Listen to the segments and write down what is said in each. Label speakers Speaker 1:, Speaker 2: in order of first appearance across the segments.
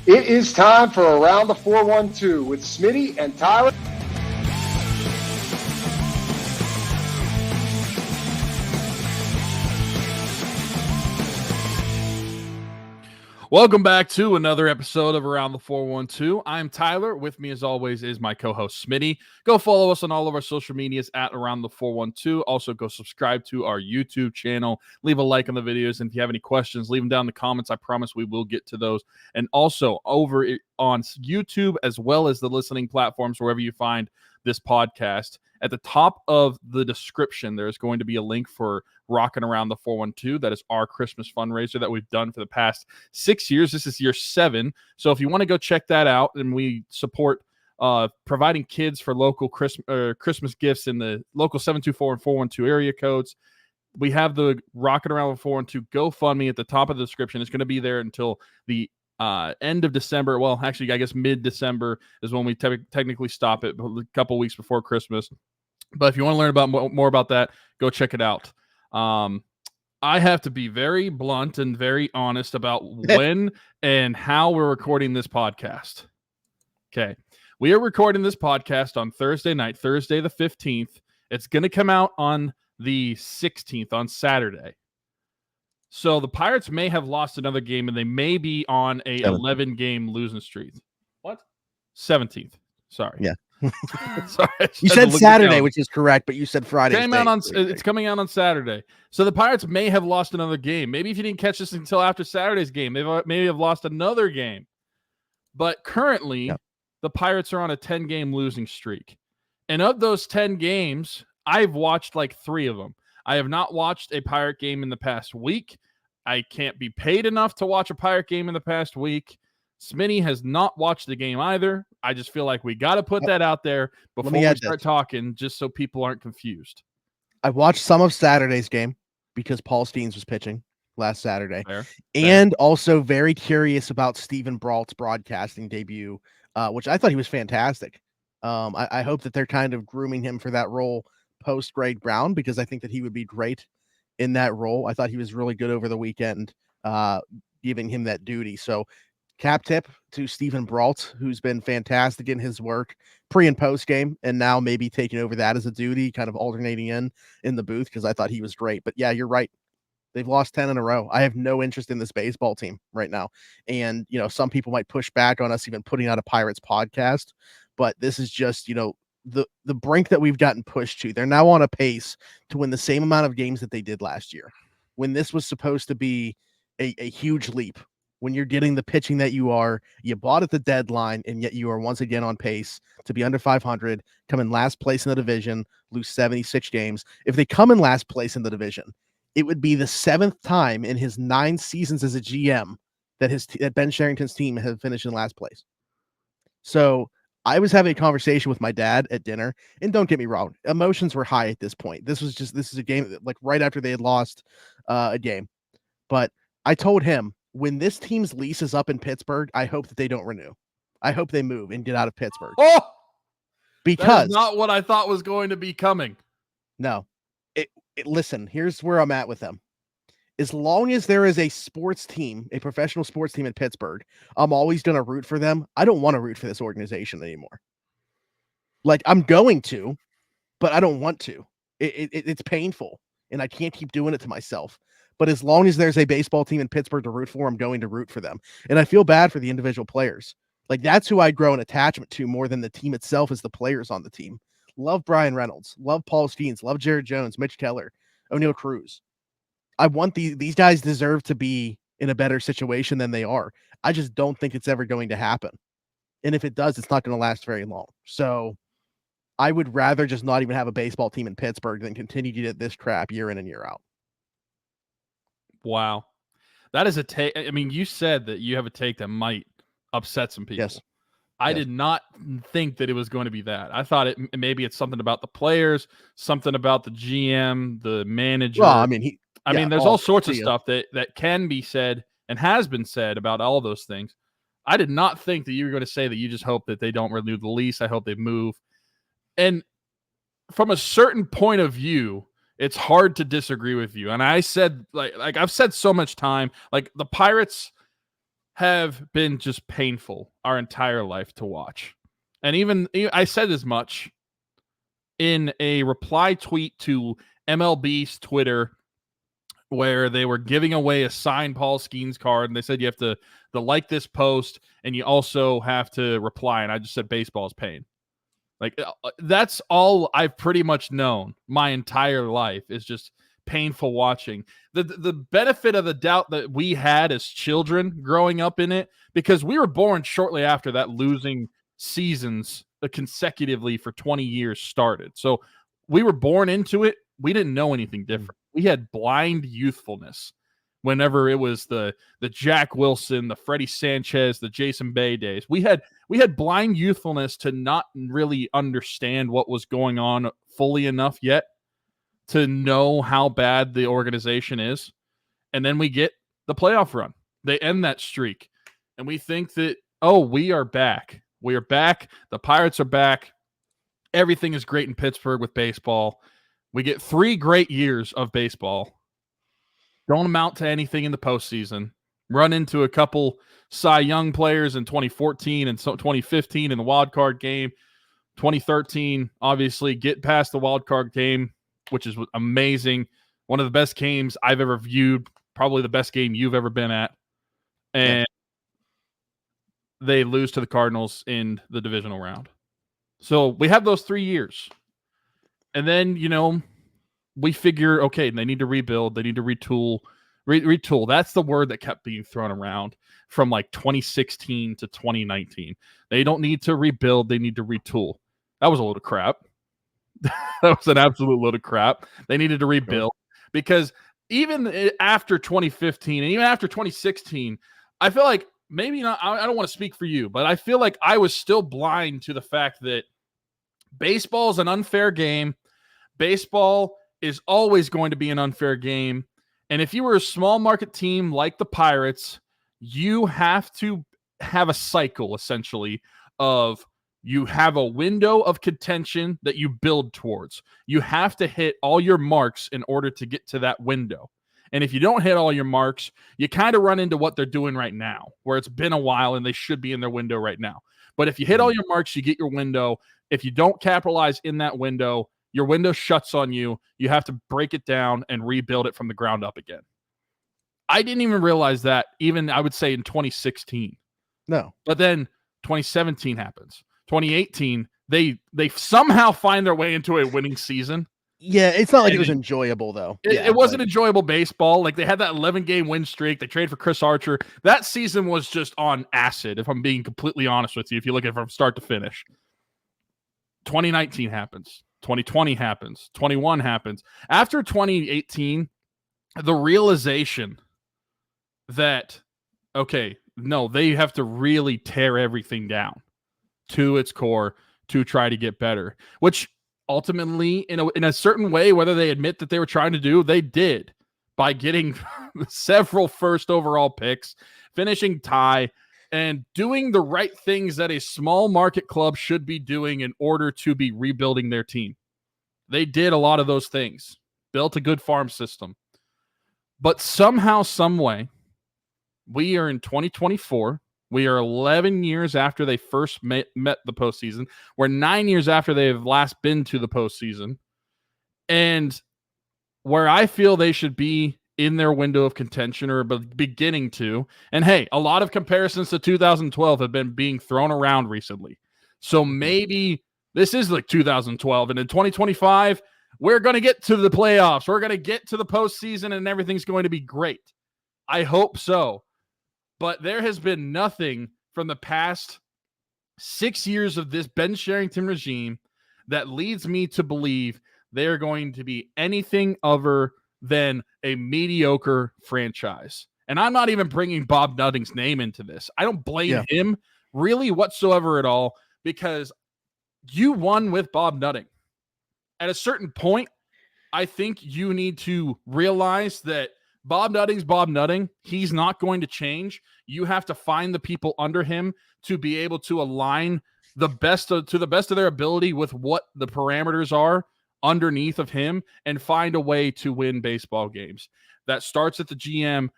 Speaker 1: It is time for Around the 412 with Smitty and Tyler.
Speaker 2: Welcome back to another episode of Around the 412. I'm Tyler. With me, as always, is my co-host Smitty. Go follow us on all of our social medias at Around the 412. Also, go subscribe to our YouTube channel. Leave a like on the videos. And if you have any questions, leave them down in the comments. I promise we will get to those. And also, over on YouTube, as well as the listening platforms, wherever you find this podcast, at the top of the description, there's going to be a link for Rockin' Around the 412. That is our Christmas fundraiser that we've done for the past 6 years. This is year 7. So if you want to go check that out, and we support providing kids for local Christmas gifts in the local 724 and 412 area codes. We have the Rockin' Around the 412 GoFundMe at the top of the description. It's going to be there until the end of December. Well, actually, I guess mid-December is when we technically stop it, a couple weeks before Christmas. But if you want to learn about more about that, go check it out. I have to be very blunt and very honest about when and how we're recording this podcast. Okay. We are recording this podcast on Thursday night, Thursday the 15th. It's going to come out on the 16th, on Saturday. So the Pirates may have lost another game, and they may be on a 11-game losing streak. What? 17th. Sorry.
Speaker 3: Yeah.
Speaker 2: Sorry.
Speaker 3: You said Saturday, which is correct, but you said Friday.
Speaker 2: It's coming out on Saturday. So the Pirates may have lost another game. Maybe if you didn't catch this until after Saturday's game, they may have lost another game. But currently, the Pirates are on a 10-game losing streak. And of those 10 games, I've watched like 3 of them. I have not watched a Pirate game in the past week. I can't be paid enough to watch a Pirate game in the past week. Smitty has not watched the game either. I just feel like we got to put that out there before we start talking, just so people aren't confused.
Speaker 3: I watched some of Saturday's game because Paul Steens was pitching last Saturday. And also very curious about Stephen Brault's broadcasting debut, which I thought he was fantastic. I hope that they're kind of grooming him for that role post Greg Brown, because I think that he would be great in that role. I thought he was really good over the weekend, giving him that duty. So cap tip to Stephen Brault, who's been fantastic in his work pre and post game, and now maybe taking over that as a duty, kind of alternating in the booth, because I thought he was great. But yeah, you're right. They've lost 10 in a row. I have no interest in this baseball team right now. And, some people might push back on us even putting out a Pirates podcast, but this is just, the brink that we've gotten pushed to. They're now on a pace to win the same amount of games that they did last year, when this was supposed to be a huge leap. When you're getting the pitching that you bought at the deadline, and yet you are once again on pace to be under 500, come in last place in the division, lose 76 games. If they come in last place in the division, it would be the 7th time in his 9 seasons as a GM that Ben Cherington's team has finished in last place. So I was having a conversation with my dad at dinner, and don't get me wrong, emotions were high at this point. This is a game like right after they had lost a game. But I told him, when this team's lease is up in Pittsburgh, I hope that they don't renew. I hope they move and get out of Pittsburgh.
Speaker 2: Oh,
Speaker 3: because
Speaker 2: that is not what I thought was going to be coming.
Speaker 3: No, listen, here's where I'm at with them. As long as there is a sports team, a professional sports team in Pittsburgh, I'm always going to root for them. I don't want to root for this organization anymore. Like, I'm going to, but I don't want to. It's painful, and I can't keep doing it to myself. But as long as there's a baseball team in Pittsburgh to root for, I'm going to root for them. And I feel bad for the individual players. Like, that's who I grow an attachment to more than the team itself, is the players on the team. Love Brian Reynolds, love Paul Steens, love Jared Jones, Mitch Keller, O'Neill Cruz. I want these guys deserve to be in a better situation than they are. I just don't think it's ever going to happen. And if it does, it's not going to last very long. So I would rather just not even have a baseball team in Pittsburgh than continue to get this crap year in and year out.
Speaker 2: Wow. That is a take. I mean, you said that you have a take that might upset some people.
Speaker 3: Yes.
Speaker 2: I did not think that it was going to be that. I thought maybe it's something about the players, something about the GM, the manager.
Speaker 3: Well, I mean,
Speaker 2: there's all sorts of stuff that can be said and has been said about all those things. I did not think that you were going to say that you just hope that they don't renew the lease. I hope they move. And from a certain point of view, it's hard to disagree with you. And I said, like I've said so much time, like the Pirates have been just painful our entire life to watch. And even I said as much in a reply tweet to MLB's Twitter where they were giving away a signed Paul Skeens card, and they said you have to like this post, and you also have to reply. And I just said baseball is pain. Like, that's all I've pretty much known my entire life is just painful watching. The benefit of the doubt that we had as children growing up in it, because we were born shortly after that losing seasons consecutively for 20 years started. So we were born into it. We didn't know anything different. We had blind youthfulness whenever it was the Jack Wilson, the Freddie Sanchez, the Jason Bay days. We had blind youthfulness to not really understand what was going on fully enough yet to know how bad the organization is. And then we get the playoff run. They end that streak. And we think that, oh, we are back. We are back. The Pirates are back. Everything is great in Pittsburgh with baseball. We get 3 great years of baseball. Don't amount to anything in the postseason. Run into a couple Cy Young players in 2014 and 2015 in the wild card game. 2013, obviously, get past the wild card game, which is amazing. One of the best games I've ever viewed, probably the best game you've ever been at. And they lose to the Cardinals in the divisional round. So we have those 3 years. And then, we figure, okay, they need to rebuild. They need to retool. Retool. That's the word that kept being thrown around from like 2016 to 2019. They don't need to rebuild. They need to retool. That was a load of crap. That was an absolute load of crap. They needed to rebuild because even after 2015 and even after 2016, I feel like maybe not. I don't want to speak for you, but I feel like I was still blind to the fact that baseball is an unfair game. Baseball is always going to be an unfair game. And if you were a small market team like the Pirates, you have to have a cycle, essentially, of you have a window of contention that you build towards. You have to hit all your marks in order to get to that window. And if you don't hit all your marks, you kind of run into what they're doing right now, where it's been a while and they should be in their window right now. But if you hit all your marks, you get your window. If you don't capitalize in that window, your window shuts on you. You have to break it down and rebuild it from the ground up again. I didn't even realize that, even I would say in 2016.
Speaker 3: No.
Speaker 2: But then 2017 happens. 2018, they somehow find their way into a winning season.
Speaker 3: Yeah, it's not like it was enjoyable, though.
Speaker 2: It wasn't enjoyable baseball. Like, they had that 11-game win streak. They traded for Chris Archer. That season was just on acid, if I'm being completely honest with you, if you look at it from start to finish. 2019 happens. 2020 happens. 21 happens. After 2018, the realization that, okay, no, they have to really tear everything down to its core to try to get better, which ultimately, in a certain way, whether they admit that they were trying to do, they did by getting several first overall picks, finishing tie, and doing the right things that a small market club should be doing in order to be rebuilding their team. They did a lot of those things, built a good farm system. But somehow, some way, we are in 2024. We are 11 years after they first met the postseason. We're 9 years after they have last been to the postseason. And where I feel they should be in their window of contention or beginning to. And hey, a lot of comparisons to 2012 have been being thrown around recently. So maybe this is like 2012. And in 2025, we're going to get to the playoffs. We're going to get to the postseason and everything's going to be great. I hope so. But there has been nothing from the past 6 years of this Ben Cherington regime that leads me to believe they are going to be anything other than a mediocre franchise. And I'm not even bringing Bob Nutting's name into this. I don't blame him really whatsoever at all, because you won with Bob Nutting. At a certain point, I think you need to realize that Bob Nutting's Bob Nutting. He's not going to change. You have to find the people under him to be able to align to the best of their ability with what the parameters are underneath of him and find a way to win baseball games. That starts at the GM,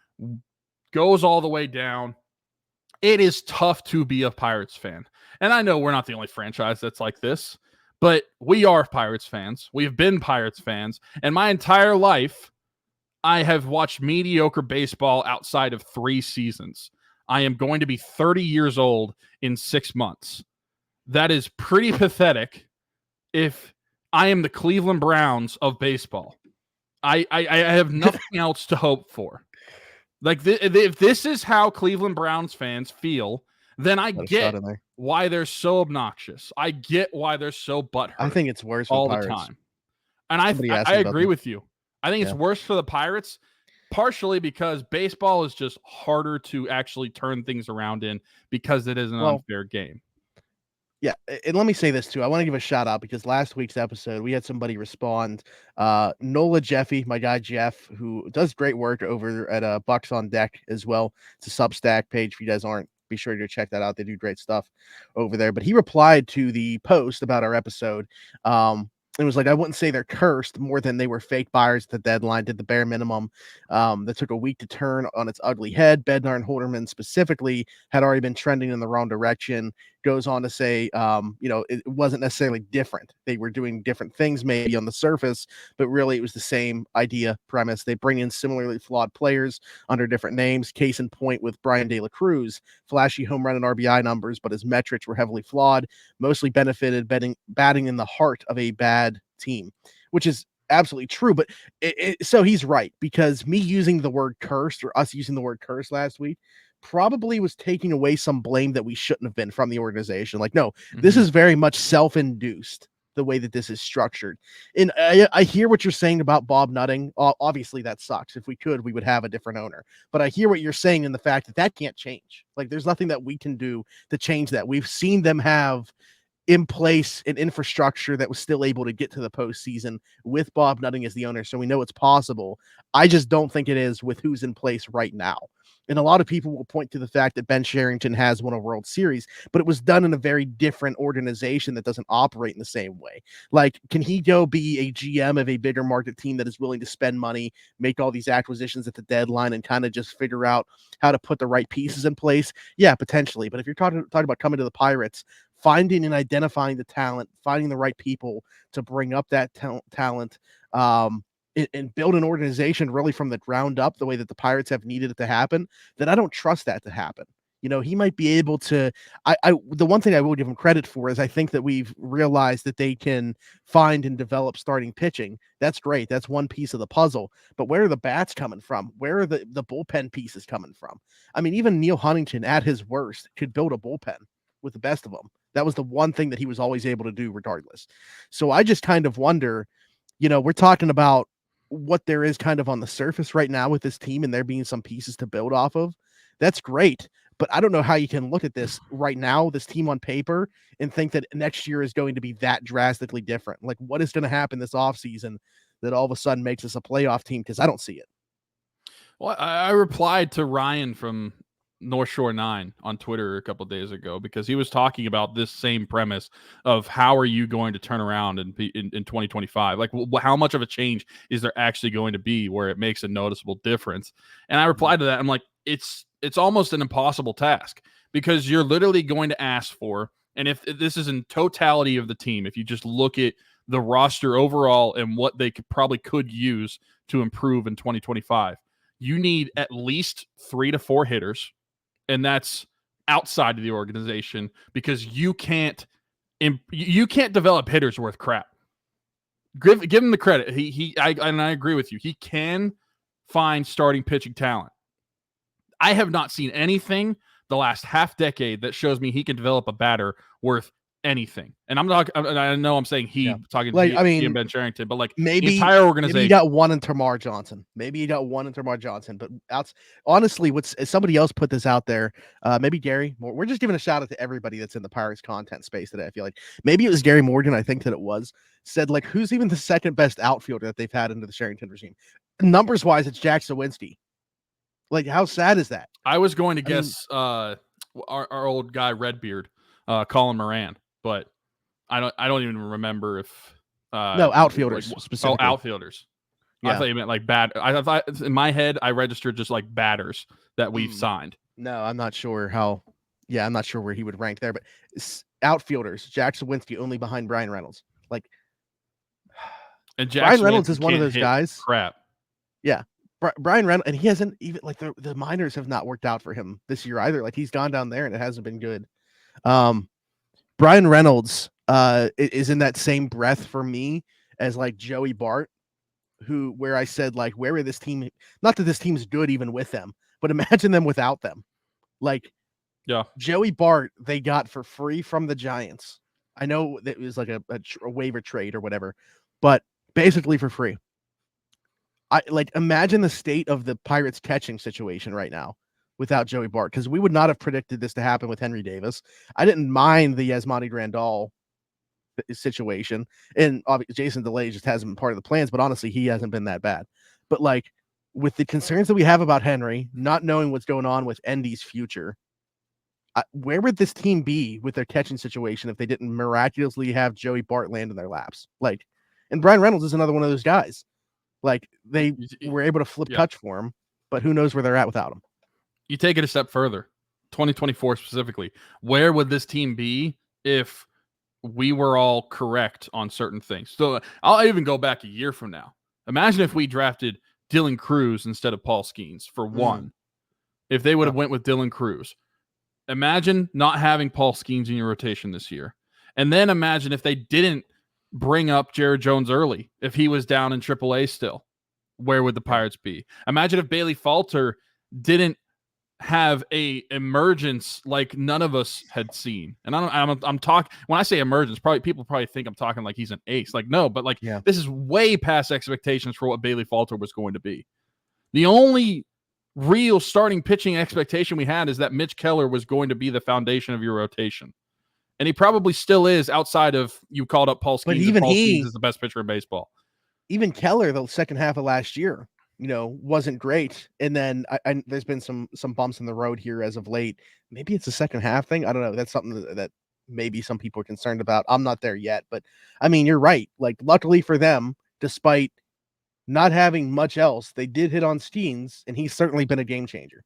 Speaker 2: goes all the way down. it is tough to be a Pirates fan. And I know we're not the only franchise that's like this, but we are Pirates fans. We've been Pirates fans. And my entire life, I have watched mediocre baseball outside of 3 seasons. I am going to be 30 years old in 6 months. That is pretty pathetic if I am the Cleveland Browns of baseball. I have nothing else to hope for. Like, if this is how Cleveland Browns fans feel, then I get why they're so obnoxious. I get why they're so butthurt.
Speaker 3: I think it's worse
Speaker 2: all
Speaker 3: with
Speaker 2: the
Speaker 3: Pirates.
Speaker 2: time. And I agree with you. I think it's worse for the Pirates, partially because baseball is just harder to actually turn things around in because it is an unfair game.
Speaker 3: Yeah, and let me say this too. I want to give a shout out because last week's episode, we had somebody respond. Nola Jeffy, my guy Jeff, who does great work over at Bucks on Deck as well. It's a Substack page. If you guys aren't, be sure to check that out. They do great stuff over there. But he replied to the post about our episode. It was like, I wouldn't say they're cursed more than they were fake buyers at the deadline, did the bare minimum. That took a week to turn on its ugly head. Bednar and Holderman specifically had already been trending in the wrong direction. Goes on to say, it wasn't necessarily different. They were doing different things maybe on the surface, but really it was the same idea, premise. They bring in similarly flawed players under different names. Case in point with Brian De La Cruz, flashy home run and RBI numbers, but his metrics were heavily flawed, mostly benefited batting in the heart of a bad team, which is absolutely true. But so he's right, because me using the word cursed, or us using the word curse last week, probably was taking away some blame that we shouldn't have been from the organization. Like, no, this is very much self-induced, the way that this is structured. And I hear what you're saying about Bob Nutting. Obviously that sucks. If we could, we would have a different owner. But I hear what you're saying in the fact that can't change. Like, there's nothing that we can do to change that. We've seen them have in place an infrastructure that was still able to get to the postseason with Bob Nutting as the owner. So we know it's possible. I just don't think it is with who's in place right now. And a lot of people will point to the fact that Ben Cherington has won a World Series, but it was done in a very different organization that doesn't operate in the same way. Like, can he go be a GM of a bigger market team that is willing to spend money, make all these acquisitions at the deadline, and kind of just figure out how to put the right pieces in place? Yeah, potentially. But if you're talking about coming to the Pirates, finding and identifying the talent, finding the right people to bring up that talent, and build an organization really from the ground up the way that the Pirates have needed it to happen, then I don't trust that to happen. He might be able to. The one thing I will give him credit for is I think that we've realized that they can find and develop starting pitching. That's great. That's one piece of the puzzle. But where are the bats coming from? Where are the bullpen pieces coming from? I mean, even Neil Huntington at his worst could build a bullpen with the best of them. That was the one thing that he was always able to do regardless. So I just kind of wonder, we're talking about what there is kind of on the surface right now with this team and there being some pieces to build off of. That's great. But I don't know how you can look at this right now, this team on paper, and think that next year is going to be that drastically different. Like, what is going to happen this offseason that all of a sudden makes us a playoff team? Because I don't see it.
Speaker 2: Well, I replied to Ryan from North Shore 9 on Twitter a couple of days ago because he was talking about this same premise of how are you going to turn around in 2025? Like, how much of a change is there actually going to be where it makes a noticeable difference? And I replied to that. I'm like, it's almost an impossible task because you're literally going to ask for, and if this is in totality of the team, if you just look at the roster overall and what they could use to improve in 2025, you need at least 3 to 4 hitters. And that's outside of the organization because you can't develop hitters worth crap. Give him the credit. I agree with you. He can find starting pitching talent. I have not seen anything the last half decade that shows me he can develop a batter worth anything. And I know I'm saying talking to he and Ben Cherington, but like
Speaker 3: maybe
Speaker 2: the entire organization.
Speaker 3: Maybe he got one in Tamar Johnson. But honestly, somebody else put this out there. Maybe Gary. We're just giving a shout out to everybody that's in the Pirates content space today. I feel like maybe it was Gary Morgan. I think that it was said like, who's even the second best outfielder that they've had into the Cherington regime? Numbers wise, it's Jack Sawinski. Like, how sad is that?
Speaker 2: I was going to guess our old guy Redbeard, Colin Moran. But I don't even remember if
Speaker 3: no outfielders specifically.
Speaker 2: Oh, outfielders. Yeah. I thought you meant like bad. I thought in my head I registered just like batters that we've signed.
Speaker 3: No, I'm not sure how. Yeah, I'm not sure where he would rank there. But outfielders, Jack Sawinski only behind Brian Reynolds. Like,
Speaker 2: and
Speaker 3: Brian Reynolds is one of those guys.
Speaker 2: Crap.
Speaker 3: Yeah, Brian Reynolds, and he hasn't even like the minors have not worked out for him this year either. Like he's gone down there and it hasn't been good. Brian Reynolds is in that same breath for me as like Joey Bart, where I said like where are this team? Not that this team's good even with them, but imagine them without them. Like,
Speaker 2: yeah,
Speaker 3: Joey Bart they got for free from the Giants. I know that it was like a waiver trade or whatever, but basically for free. I like imagine the state of the Pirates catching situation right now without Joey Bart, because we would not have predicted this to happen with Henry Davis. I didn't mind the Yasmani Grandal situation, and obviously Jason DeLay just hasn't been part of the plans, but honestly, he hasn't been that bad. But like with the concerns that we have about Henry, not knowing what's going on with Endy's future, where would this team be with their catching situation if they didn't miraculously have Joey Bart land in their laps? Like, and Brian Reynolds is another one of those guys. Like they were able to flip touch for him, but who knows where they're at without him.
Speaker 2: You take it a step further, 2024 specifically. Where would this team be if we were all correct on certain things? So I'll even go back a year from now. Imagine if we drafted Dylan Cruz instead of Paul Skeens for one. If they would have went with Dylan Cruz. Imagine not having Paul Skeens in your rotation this year. And then imagine if they didn't bring up Jared Jones early, if he was down in AAA still. Where would the Pirates be? Imagine if Bailey Falter didn't have a emergence like none of us had seen. And I'm talking, when I say emergence, people probably think I'm talking like he's an ace. Like, no, but like this is way past expectations for what Bailey Falter was going to be. The only real starting pitching expectation we had is that Mitch Keller was going to be the foundation of your rotation. And he probably still is, outside of you called up Paul Skeens. But even Paul Skeens is the best pitcher in baseball.
Speaker 3: Even Keller, the second half of last year, wasn't great. And then there's been some bumps in the road here as of late. Maybe it's a second half thing. I don't know. That's something that maybe some people are concerned about. I'm not there yet, but I mean, you're right. Like, luckily for them, despite not having much else, they did hit on Skeens, and he's certainly been a game changer.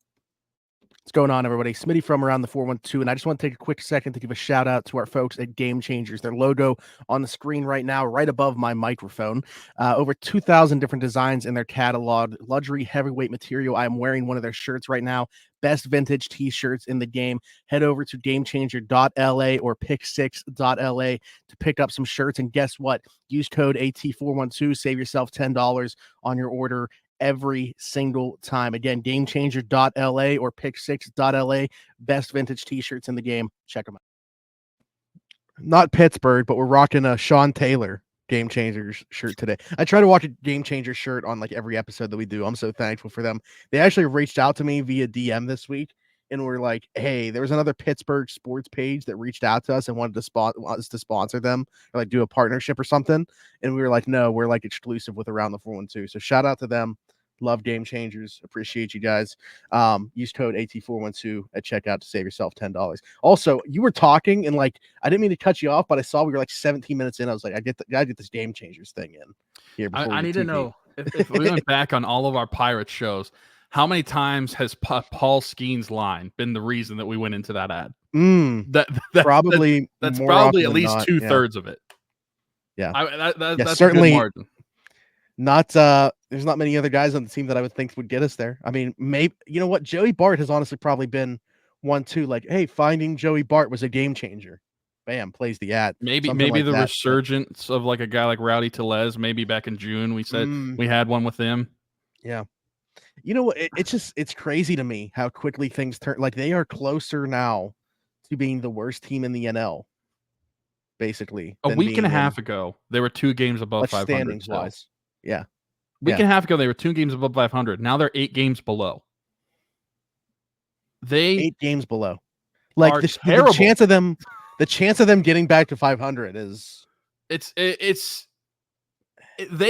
Speaker 3: What's going on, everybody? Smitty from Around the 412, and I just want to take a quick second to give a shout out to our folks at Game Changers. Their logo on the screen right now, right above my microphone. Over 2,000 different designs in their catalog. Luxury heavyweight material. I'm wearing one of their shirts right now. Best vintage t-shirts in the game. Head over to gamechanger.la or pick6.la to pick up some shirts. And guess what? Use code AT412. Save yourself $10 on your order every single time. Again, gamechanger.la or pick6.la. Best vintage t-shirts in the game. Check them out. Not Pittsburgh, but we're rocking a Sean Taylor Game Changers shirt today. I try to watch a Game Changer shirt on like every episode that we do. I'm so thankful for them. They actually reached out to me via DM this week and were like, hey, there was another Pittsburgh sports page that reached out to us and wanted to want us to sponsor them or like do a partnership or something. And we were like, no, we're like exclusive with Around the 412. So shout out to them. Love Game Changers. Appreciate you guys. Use code AT412 at checkout to save yourself $10. Also, you were talking and like I didn't mean to cut you off, but I saw we were like 17 minutes in. I was like, I gotta get this Game Changers thing in here.
Speaker 2: I need to know if we went back on all of our Pirates shows, how many times has Paul Skeens' line been the reason that we went into that ad?
Speaker 3: Probably
Speaker 2: that's probably at least 2/3 of it.
Speaker 3: Yeah,
Speaker 2: that's
Speaker 3: certainly.
Speaker 2: A good margin.
Speaker 3: Not there's not many other guys on the team that I would think would get us there. I mean, maybe you know what, Joey Bart has honestly probably been one too. Like, hey, finding Joey Bart was a game changer. Bam, plays the ad.
Speaker 2: Maybe
Speaker 3: like
Speaker 2: the resurgence of like a guy like Rowdy Tellez. Maybe back in June we said we had one with him.
Speaker 3: Yeah, you know what? It's crazy to me how quickly things turn. Like they are closer now to being the worst team in the NL. Basically,
Speaker 2: a week and a half ago, they were 2 games above 500
Speaker 3: standings wise. Yeah.
Speaker 2: Week and a half ago, they were 2 games above 500. Now they're 8 games below.
Speaker 3: 8 games below. Like
Speaker 2: the
Speaker 3: chance of them getting back to 500 is
Speaker 2: they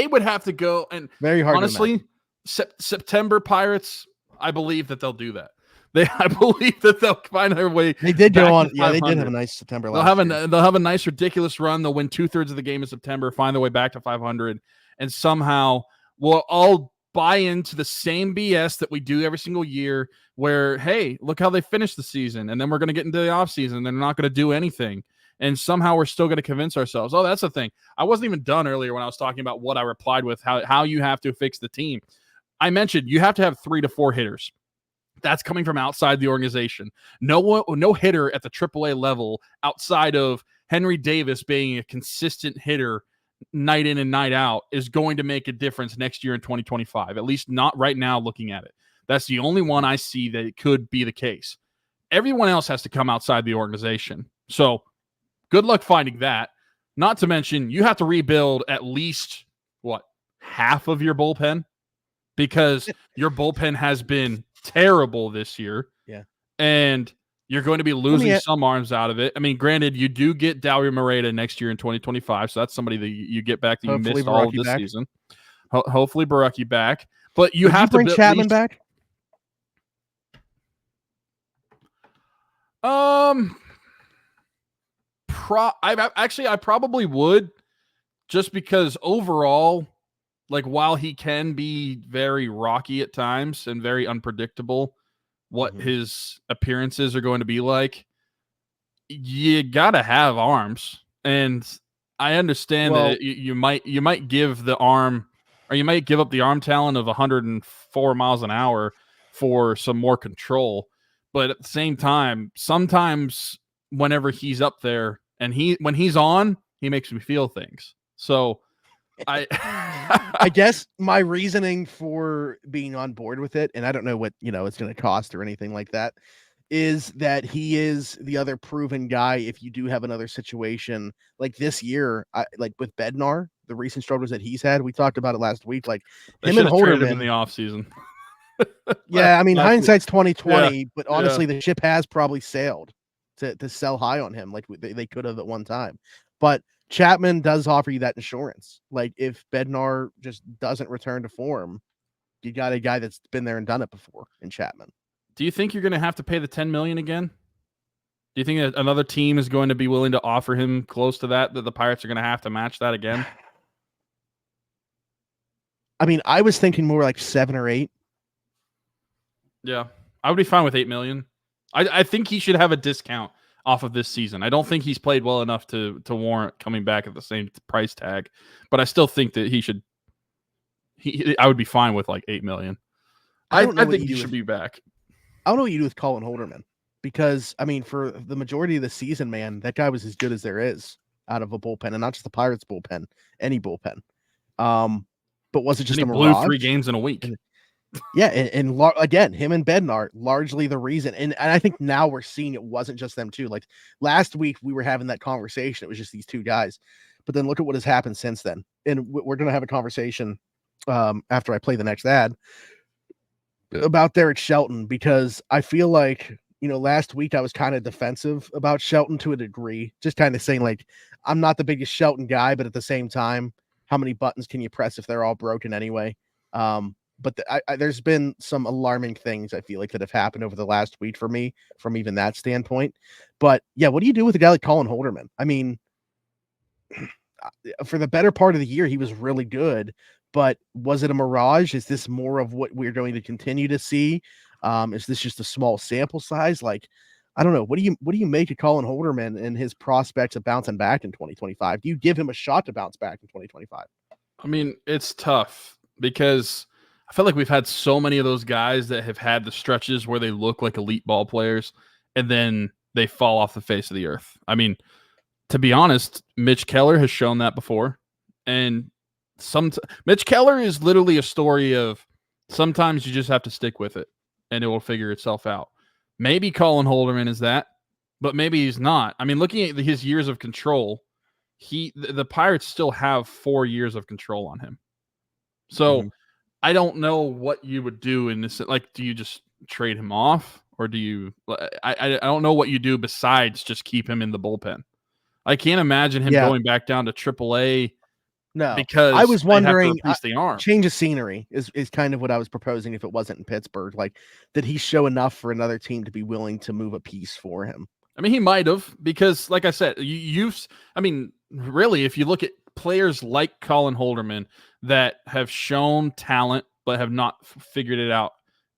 Speaker 2: would have to go and
Speaker 3: very hard.
Speaker 2: Honestly, September Pirates, I believe that they'll do that. I believe that they'll find their way.
Speaker 3: They did go on. Yeah, they did have a nice September.
Speaker 2: They'll have a nice ridiculous run. They'll win 2/3 of the game in September, find their way back to 500, and somehow we'll all buy into the same BS that we do every single year where, hey, look how they finished the season. And then we're going to get into the offseason and they're not going to do anything. And somehow we're still going to convince ourselves, oh, that's the thing. I wasn't even done earlier when I was talking about what I replied with, how you have to fix the team. I mentioned you have to have 3 to 4 hitters. That's coming from outside the organization. No hitter at the AAA level outside of Henry Davis being a consistent hitter night in and night out is going to make a difference next year in 2025, at least not right now looking at it. That's the only one I see that it could be the case. Everyone else has to come outside the organization. So good luck finding that. Not to mention, you have to rebuild at least, half of your bullpen? Because your bullpen has been terrible this year.
Speaker 3: Yeah.
Speaker 2: And you're going to be losing some arms out of it. I mean, granted, you do get Dauri Moreta next year in 2025, so that's somebody that you get back that you missed all of this season. Hopefully Baraki back. But you have to
Speaker 3: bring Chapman back?
Speaker 2: I probably would, just because overall, like, while he can be very rocky at times and very unpredictable what his appearances are going to be like, you gotta have arms. And I understand that you might give the arm, or you might give up the arm talent of 104 miles an hour for some more control. But at the same time, sometimes whenever he's up there and when he's on, he makes me feel things. So
Speaker 3: I guess my reasoning for being on board with it, and I don't know what it's going to cost or anything like that, is that he is the other proven guy. If you do have another situation like this year, like with Bednar, the recent struggles that he's had, we talked about it last week. Like him and Holderman
Speaker 2: in the offseason.
Speaker 3: Yeah, I mean, hindsight's 2020, but honestly, the ship has probably sailed to sell high on him, like they could have at one time. But Chapman does offer you that insurance. Like if Bednar just doesn't return to form, you got a guy that's been there and done it before in Chapman.
Speaker 2: Do you think you're going to have to pay the $10 million again? Do you think that another team is going to be willing to offer him close to that the Pirates are going to have to match that again?
Speaker 3: I mean, I was thinking more like 7 or 8.
Speaker 2: Yeah, I would be fine with $8 million. I think he should have a discount off of this season. I don't think he's played well enough to warrant coming back at the same price tag, but I still think that he should. I would be fine with like $8 million. I think he should be back.
Speaker 3: I don't know what you do with Colin Holderman, because I mean, for the majority of the season, man, that guy was as good as there is out of a bullpen, and not just the Pirates bullpen, any bullpen. But was it just a mirage?
Speaker 2: Blew 3 games in a week.
Speaker 3: Yeah, and again, him and Bednar largely the reason, and I think now we're seeing it wasn't just them two. Like last week, we were having that conversation; it was just these 2 guys. But then look at what has happened since then, and we're going to have a conversation after I play the next ad about Derek Shelton, because I feel like last week I was kind of defensive about Shelton to a degree, just kind of saying like I'm not the biggest Shelton guy, but at the same time, how many buttons can you press if they're all broken anyway? But there's been some alarming things I feel like that have happened over the last week for me from even that standpoint. But yeah, what do you do with a guy like Colin Holderman? I mean, for the better part of the year, he was really good, but was it a mirage? Is this more of what we're going to continue to see? Is this just a small sample size? Like, I don't know. What do you make of Colin Holderman and his prospects of bouncing back in 2025? Do you give him a shot to bounce back in 2025?
Speaker 2: I mean, it's tough because I feel like we've had so many of those guys that have had the stretches where they look like elite ball players and then they fall off the face of the earth. I mean, to be honest, Mitch Keller has shown that before. And Mitch Keller is literally a story of sometimes you just have to stick with it and it will figure itself out. Maybe Colin Holderman is that, but maybe he's not. I mean, looking at his years of control, the Pirates still have 4 years of control on him. So I don't know what you would do in this. Like, do you just trade him off, or do you? I don't know what you do besides just keep him in the bullpen. I can't imagine him going back down to AAA.
Speaker 3: No,
Speaker 2: because
Speaker 3: I was wondering,
Speaker 2: the arm.
Speaker 3: Change of scenery is kind of what I was proposing. If it wasn't in Pittsburgh, like, did he show enough for another team to be willing to move a piece for him?
Speaker 2: I mean, he might have, because like I said, I mean, really, if you look at players like Colin Holderman that have shown talent but have not figured it out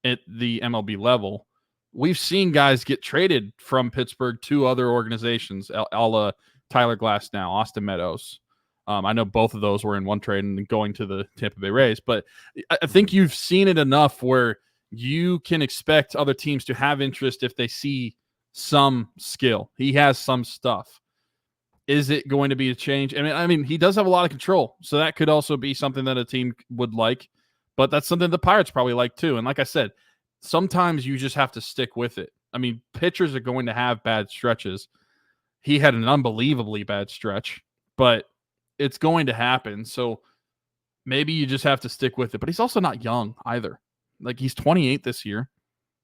Speaker 2: at the MLB level. We've seen guys get traded from Pittsburgh to other organizations, a la Tyler Glasnow, Austin Meadows. I know both of those were in one trade and going to the Tampa Bay Rays, but I think you've seen it enough where you can expect other teams to have interest if they see some skill. He has some stuff. Is it going to be a change? I mean, he does have a lot of control, so that could also be something that a team would like, but that's something the Pirates probably like too. And like I said, sometimes you just have to stick with it. I mean, pitchers are going to have bad stretches. He had an unbelievably bad stretch, but it's going to happen. So maybe you just have to stick with it. But he's also not young either. Like, he's 28 this year.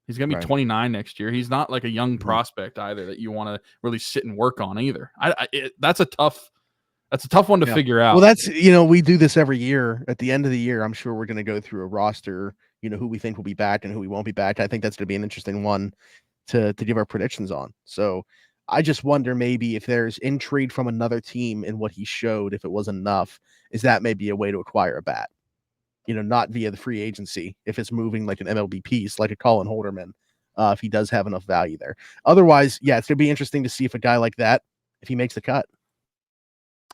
Speaker 2: He's going to be 29 next year. He's not like a young prospect either that you want to really sit and work on either. That's a tough one to figure out.
Speaker 3: Well, that's, we do this every year. At the end of the year, I'm sure we're going to go through a roster, who we think will be back and who we won't be back. I think that's going to be an interesting one to give our predictions on. So I just wonder maybe if there's intrigue from another team in what he showed, if it was enough, is that maybe a way to acquire a bat? Not via the free agency, if it's moving like an MLB piece, like a Colin Holderman, if he does have enough value there. Otherwise, yeah, it's going to be interesting to see if a guy like that, if he makes the cut.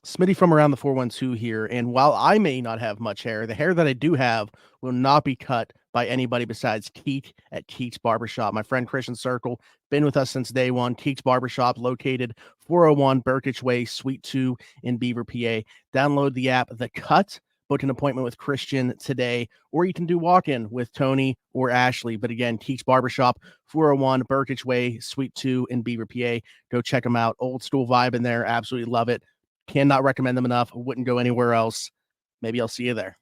Speaker 3: Smitty from around the 412 here, and while I may not have much hair, the hair that I do have will not be cut by anybody besides Keek at Keek's Barbershop. My friend Christian Circle, been with us since day one. Keek's Barbershop, located 401 Burkitch Way, Suite 2 in Beaver, PA. Download the app, The Cut. Book an appointment with Christian today, or you can do walk-in with Tony or Ashley. But again, Keek's Barbershop, 401 Burkitch Way, Suite 2 in Beaver, PA. Go check them out. Old school vibe in there. Absolutely love it. Cannot recommend them enough. Wouldn't go anywhere else. Maybe I'll see you there.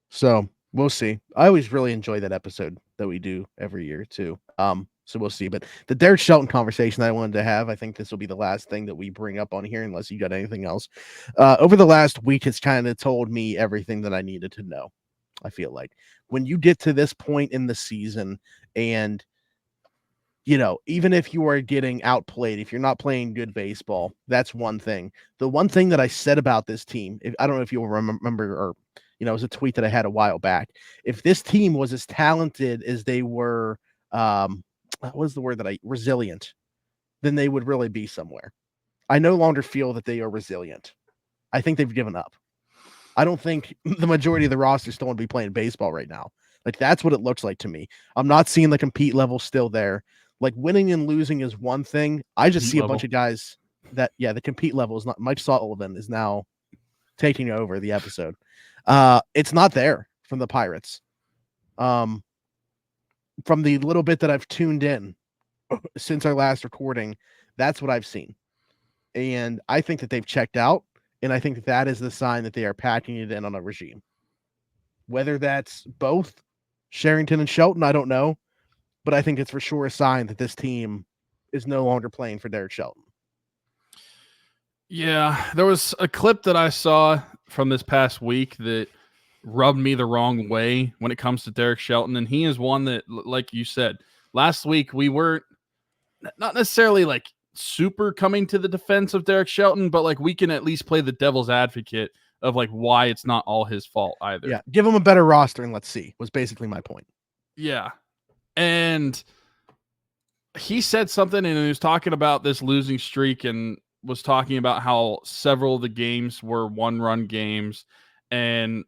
Speaker 3: So we'll see. I always really enjoy that episode that we do every year too. So we'll see. But the Derek Shelton conversation that I wanted to have, I think this will be the last thing that we bring up on here, unless you got anything else. Over the last week, it's kind of told me everything that I needed to know. I feel like when you get to this point in the season, and even if you are getting outplayed, if you're not playing good baseball, that's one thing. The one thing that I said about this team, I don't know if you'll remember, or it was a tweet that I had a while back. If this team was as talented as they were, what was the word resilient, then they would really be somewhere. I no longer feel that they are resilient. I think they've given up. I don't think the majority of the roster still want to be playing baseball right now. Like, that's what it looks like to me. I'm not seeing the compete level still there. Like, winning and losing is one thing. I just see a bunch of guys that, the compete level is not. Mike Sullivan is now taking over the episode. It's not there from the Pirates. From the little bit that I've tuned in since our last recording, that's what I've seen. And I think that they've checked out, and I think that is the sign that they are packing it in on a regime. Whether that's both Cherington and Shelton, I don't know. But I think it's for sure a sign that this team is no longer playing for Derek Shelton.
Speaker 2: Yeah, there was a clip that I saw from this past week that rubbed me the wrong way when it comes to Derek Shelton. And he is one that, like you said, last week we weren't not necessarily like super coming to the defense of Derek Shelton, but like we can at least play the devil's advocate of like why it's not all his fault either.
Speaker 3: Yeah, give him a better roster and let's see, was basically my point.
Speaker 2: Yeah. And he said something, and he was talking about this losing streak and was talking about how several of the games were one-run games, and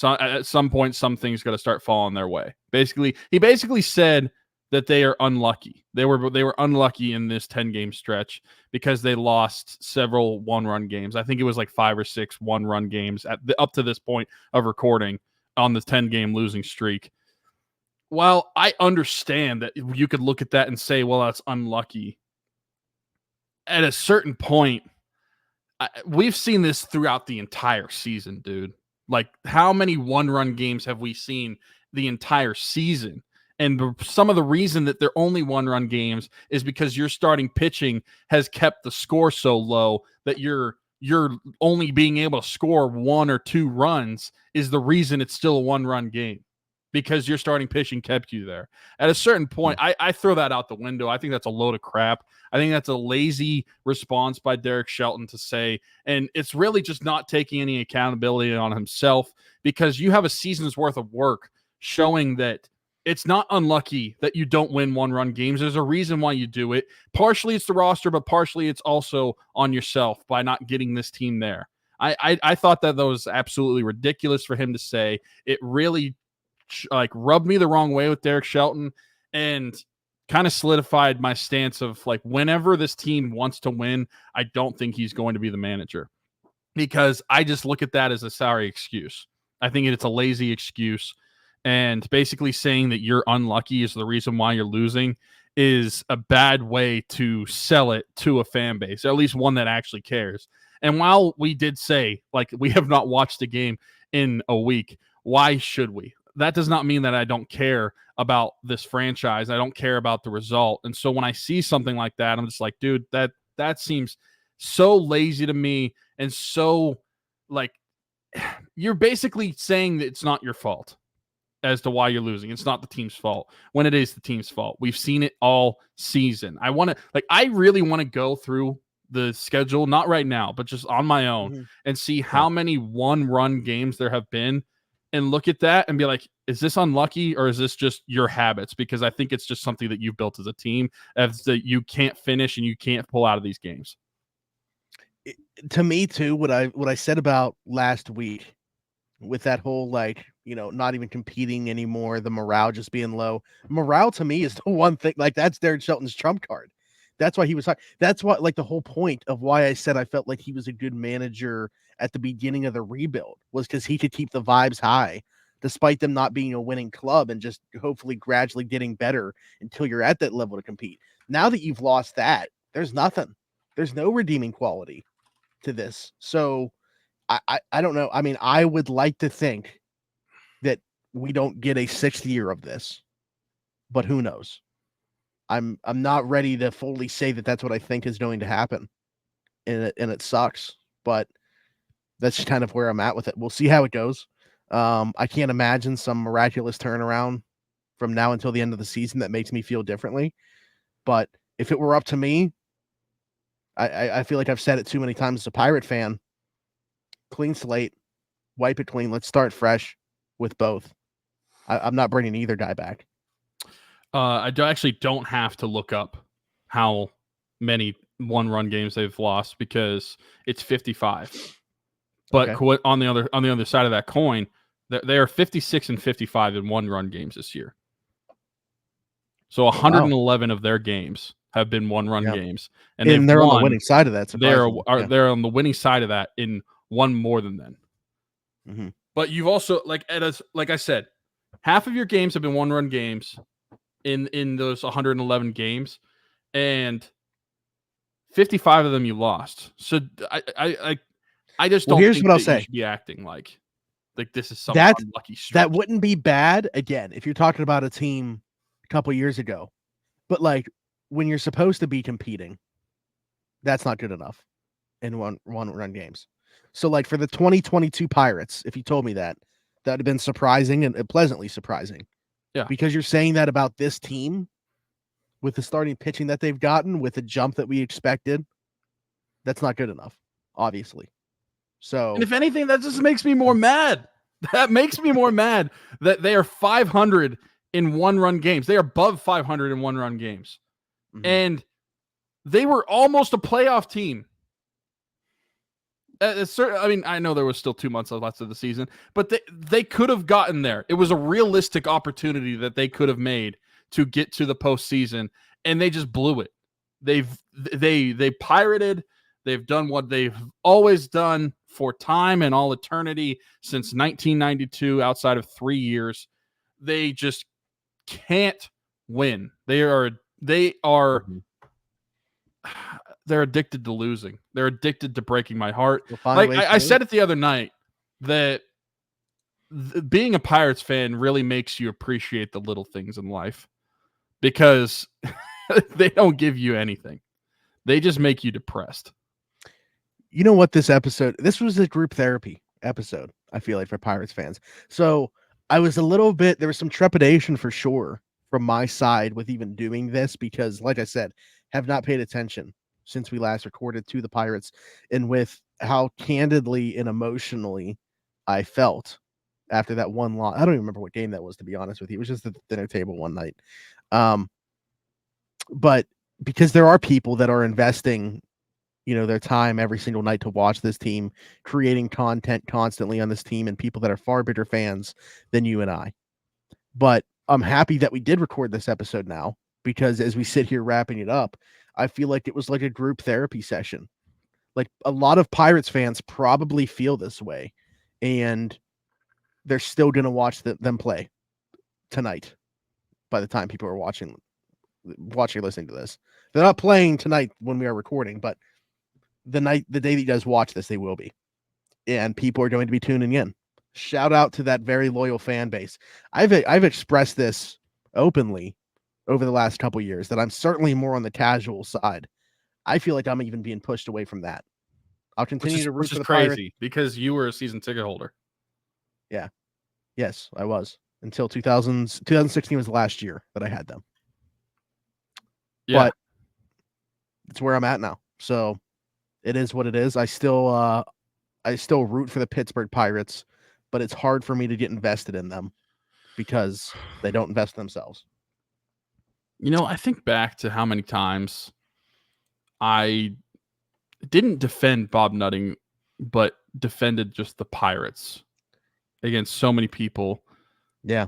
Speaker 2: at some point, some things got to start falling their way. He basically said that they are unlucky. They were unlucky in this 10-game stretch because they lost several one-run games. I think it was like 5 or 6 one-run games up to this point of recording on the 10-game losing streak. While I understand that you could look at that and say, well, that's unlucky, at a certain point, we've seen this throughout the entire season, dude. Like, how many one-run games have we seen the entire season? And some of the reason that they're only one-run games is because your starting pitching has kept the score so low that you're only being able to score 1 or 2 runs is the reason it's still a one-run game. because your starting pitching kept you there. At a certain point, I throw that out the window. I think that's a load of crap. I think that's a lazy response by Derek Shelton to say, and it's really just not taking any accountability on himself, because you have a season's worth of work showing that it's not unlucky that you don't win one-run games. There's a reason why you do it. Partially it's the roster, but partially it's also on yourself by not getting this team there. I thought that was absolutely ridiculous for him to say. It really rubbed me the wrong way with Derek Shelton, and kind of solidified my stance of like, whenever this team wants to win, I don't think he's going to be the manager, because I just look at that as a sorry excuse. I think it's a lazy excuse, and basically saying that you're unlucky is the reason why you're losing is a bad way to sell it to a fan base, or at least one that actually cares. And while we did say, like, we have not watched a game in a week, why should we? That does not mean that I don't care about this franchise. I don't care about the result. And so when I see something like that, I'm just like, dude, that seems so lazy to me. And so, like, you're basically saying that it's not your fault as to why you're losing. It's not the team's fault when it is the team's fault. We've seen it all season. I really want to go through the schedule, not right now, but just on my own, and see how many one-run games there have been, and look at that and be like, is this unlucky, or is this just your habits? Because I think it's just something that you've built as a team, as that you can't finish and you can't pull out of these games.
Speaker 3: To me too, what I said about last week with that whole, like, not even competing anymore, the morale just being low. Morale to me is the one thing, like, that's Derek Shelton's trump card. That's why he was talking. That's what, like, the whole point of why I said I felt like he was a good manager at the beginning of the rebuild was because he could keep the vibes high despite them not being a winning club, and just hopefully gradually getting better until you're at that level to compete. Now that you've lost that, there's nothing. There's no redeeming quality to this. So I don't know. I mean, I would like to think that we don't get a 6th year of this, but who knows? I'm not ready to fully say that that's what I think is going to happen, and it sucks, but that's just kind of where I'm at with it. We'll see how it goes. I can't imagine some miraculous turnaround from now until the end of the season that makes me feel differently. But if it were up to me, I feel like I've said it too many times as a Pirate fan. Clean slate, wipe it clean. Let's start fresh with both. I'm not bringing either guy back.
Speaker 2: I actually don't have to look up how many one-run games they've lost, because it's 55. But okay, on the other side of that coin, they are 56 and 55 in one-run games this year. So 111 of their games have been one-run games, and they're
Speaker 3: on the winning side of that.
Speaker 2: They're on the winning side of that in one more than them. But you've also, like I said, half of your games have been one-run games in those 111 games, and 55 of them you lost. So I just don't think
Speaker 3: what I'll
Speaker 2: that
Speaker 3: say.
Speaker 2: You should be acting like this is some unlucky stretch.
Speaker 3: That wouldn't be bad, again, if you're talking about a team a couple years ago. But, like, when you're supposed to be competing, that's not good enough in one-run games. So, like, for the 2022 Pirates, if you told me that would have been surprising and pleasantly surprising.
Speaker 2: Yeah.
Speaker 3: Because you're saying that about this team with the starting pitching that they've gotten, with the jump that we expected, that's not good enough, obviously. So,
Speaker 2: and if anything, that just makes me more mad. That makes me more mad that they are 500 in one-run games. They are above 500 in one-run games. And they were almost a playoff team. I mean, I know there was still 2 months left of the season, but they could have gotten there. It was a realistic opportunity that they could have made to get to the postseason, and they just blew it. They pirated. They've done what they've always done for time and all eternity since 1992, outside of 3 years. They just can't win. They're addicted to losing. They're addicted to breaking my heart. Like I said it the other night, that being a Pirates fan really makes you appreciate the little things in life, because they don't give you anything. They just make you depressed.
Speaker 3: You know what, this was a group therapy episode, I feel like, for Pirates fans. So I was a little bit, there was some trepidation for sure from my side with even doing this because, like I said, have not paid attention since we last recorded to the Pirates, and with how candidly and emotionally I felt after that one loss. I don't even remember what game that was, to be honest with you. It was just at the dinner table one night. But because there are people that are investing, their time every single night to watch this team, creating content constantly on this team, and people that are far bigger fans than you and I. But I'm happy that we did record this episode now, because as we sit here wrapping it up, I feel like it was like a group therapy session. Like a lot of Pirates fans probably feel this way, and they're still going to watch them play tonight by the time people are watching, listening to this. They're not playing tonight when we are recording, but the day that you guys watch this, they will be. And people are going to be tuning in. Shout out to that very loyal fan base. I've expressed this openly over the last couple years that I'm certainly more on the casual side. I feel like I'm even being pushed away from that. I'll continue to root for the Pirates.
Speaker 2: Crazy because you were a season ticket holder.
Speaker 3: Yeah. Yes, I was. Until 2016 was the last year that I had them. Yeah. But it's where I'm at now. So it is what it is. I still root for the Pittsburgh Pirates, but it's hard for me to get invested in them because they don't invest in themselves.
Speaker 2: I think back to how many times I didn't defend Bob Nutting, but defended just the Pirates against so many people.
Speaker 3: Yeah.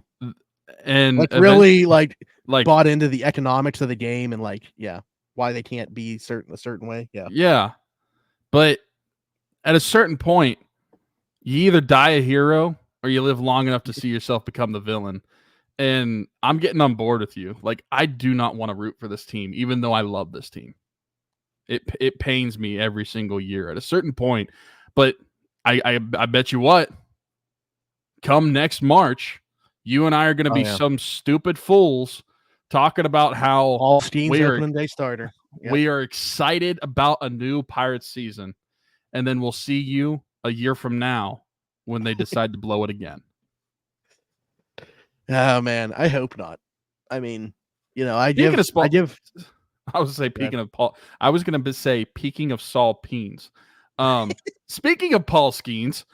Speaker 2: And
Speaker 3: really bought into the economics of the game and why they can't be a certain way. Yeah.
Speaker 2: Yeah. But at a certain point, you either die a hero or you live long enough to see yourself become the villain. And I'm getting on board with you. I do not want to root for this team, even though I love this team. It pains me every single year at a certain point. But I bet you what, come next March, you and I are going to be some stupid fools talking about how
Speaker 3: all Steen's opening day starter.
Speaker 2: Yep. We are excited about a new Pirates season. And then we'll see you a year from now when they decide to blow it again.
Speaker 3: Oh man, I hope not. I mean, I was
Speaker 2: going to say peaking of Paul. I was going to say peaking of Saul Peens. Speaking of Paul Skeens,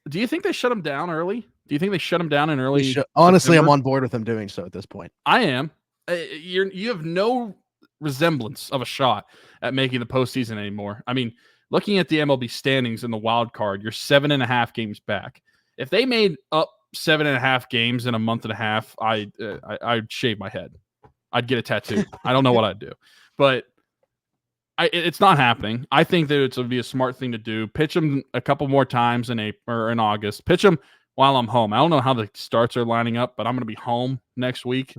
Speaker 2: do you think they shut him down early? Do you think they shut him down in early?
Speaker 3: Honestly, September? I'm on board with them doing so at this point.
Speaker 2: I am. You have no resemblance of a shot at making the postseason anymore. I mean, looking at the MLB standings in the wild card, you're 7.5 games back. If they made up 7.5 games in a month and a half, I'd shave my head. I'd get a tattoo. I don't know what I'd do, but it's not happening. I think that it would be a smart thing to do. Pitch them a couple more times in August. Pitch them while I'm home. I don't know how the starts are lining up, but I'm going to be home next week,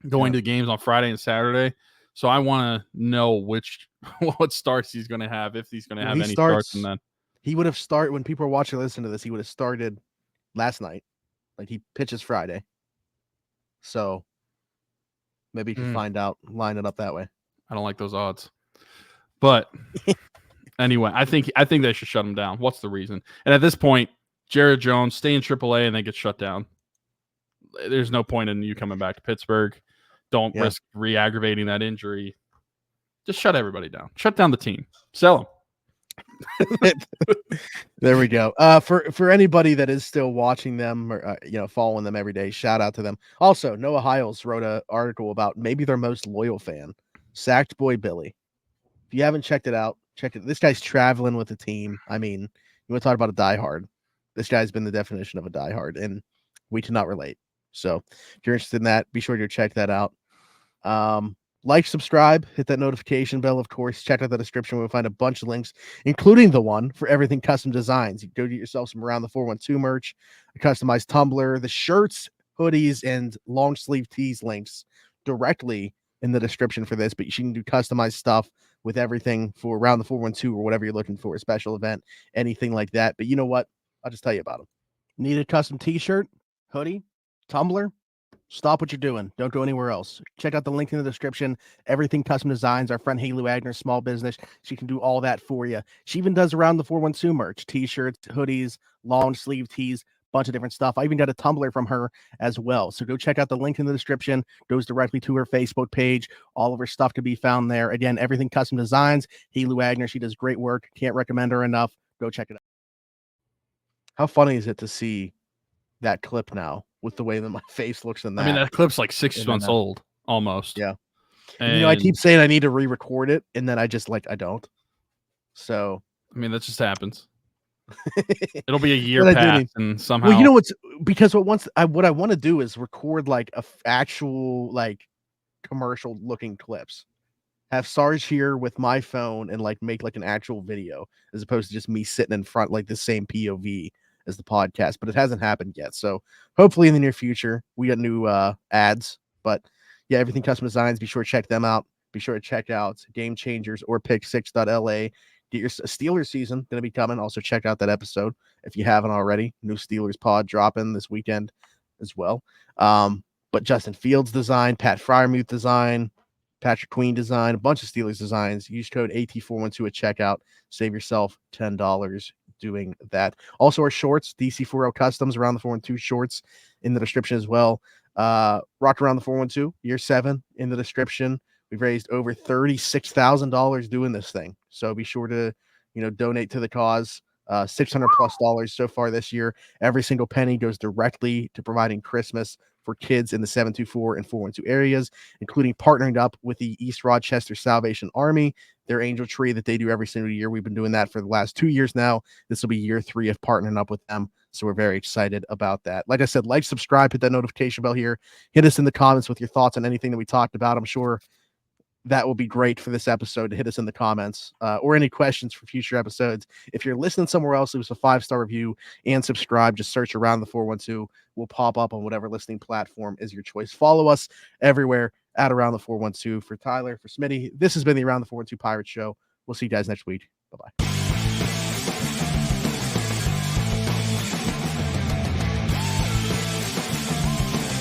Speaker 2: going to the games on Friday and Saturday. So I want to know what starts he's going to have, if he's going to have any starts. And then
Speaker 3: he would have started when people are watching, listen to this. He would have started last night. He pitches Friday. So maybe you can line it up that way.
Speaker 2: I don't like those odds. But anyway, I think they should shut him down. What's the reason? And at this point, Jared Jones, stay in AAA and then get shut down. There's no point in you coming back to Pittsburgh. Don't risk re-aggravating that injury. Just shut everybody down. Shut down the team. Sell them.
Speaker 3: There we go. For anybody that is still watching them or following them every day, shout out to them. Also, Noah Hiles wrote an article about maybe their most loyal fan, Sacked Boy Billy. If you haven't checked it out, check it. This guy's traveling with the team. I mean, you want to talk about a diehard? This guy's been the definition of a diehard, and we cannot relate. So if you're interested in that, be sure to check that out. Like, subscribe, hit that notification bell, of course. Check out the description. We'll find a bunch of links, including the one for everything custom designs. You can go get yourself some Around the 412 merch, a customized tumbler, the shirts, hoodies, and long sleeve tees links directly in the description for this. But you can do customized stuff with everything for Around the 412 or whatever you're looking for, a special event, anything like that. But you know what? I'll just tell you about them. Need a custom t-shirt, hoodie, tumbler? Stop what you're doing. Don't go anywhere else. Check out the link in the description. Everything Custom Designs. Our friend Haley Wagner, small business. She can do all that for you. She even does Around the 412 merch, t-shirts, hoodies, long sleeve tees, bunch of different stuff. I even got a Tumblr from her as well. So go check out the link in the description. Goes directly to her Facebook page. All of her stuff can be found there. Again, everything custom designs. Haley Wagner, she does great work. Can't recommend her enough. Go check it out. How funny is it to see that clip now with the way that my face looks in that?
Speaker 2: I mean, that clip's like 6 months old almost.
Speaker 3: Yeah.
Speaker 2: And,
Speaker 3: I keep saying I need to re-record it, and then I just I don't. So
Speaker 2: I mean, that just happens. It'll be a year
Speaker 3: But
Speaker 2: past, and somehow.
Speaker 3: Well, you know what's because what I want to do is record like actual like commercial looking clips. Have Sarge here with my phone and like make like an actual video as opposed to just me sitting in front like the same POV as the podcast. But it hasn't happened yet. So hopefully in the near future we got new ads. But yeah, everything custom designs. Be sure to check them out. Be sure to check out Game Changers or Pick6.la. Get your Steelers season going to be coming. Also check out that episode if you haven't already. New Steelers pod dropping this weekend as well. But Justin Fields design, Pat Fryermuth design, Patrick Queen design, a bunch of Steelers designs. Use code AT412 at checkout. Save yourself $10 doing that. Also our shorts, DC4L Customs, Around the 412 shorts in the description as well. Rock Around the 412, year 7 in the description. We've raised over $36,000 doing this thing. So be sure to, donate to the cause. $600+ so far this year. Every single penny goes directly to providing Christmas for kids in the 724 and 412 areas, including partnering up with the East Rochester Salvation Army, their angel tree that they do every single year. We've been doing that for the last 2 years now. This will be year 3 of partnering up with them. So we're very excited about that. Like I said, like, subscribe, hit that notification bell here. Hit us in the comments with your thoughts on anything that we talked about. I'm sure that will be great for this episode to hit us in the comments or any questions for future episodes. If you're listening somewhere else, leave us a 5-star review and subscribe. Just search Around the 412. We'll pop up on whatever listening platform is your choice. Follow us everywhere at Around the 412. For Tyler, for Smitty, this has been the Around the 412 Pirates Show. We'll see you guys next week. Bye-bye.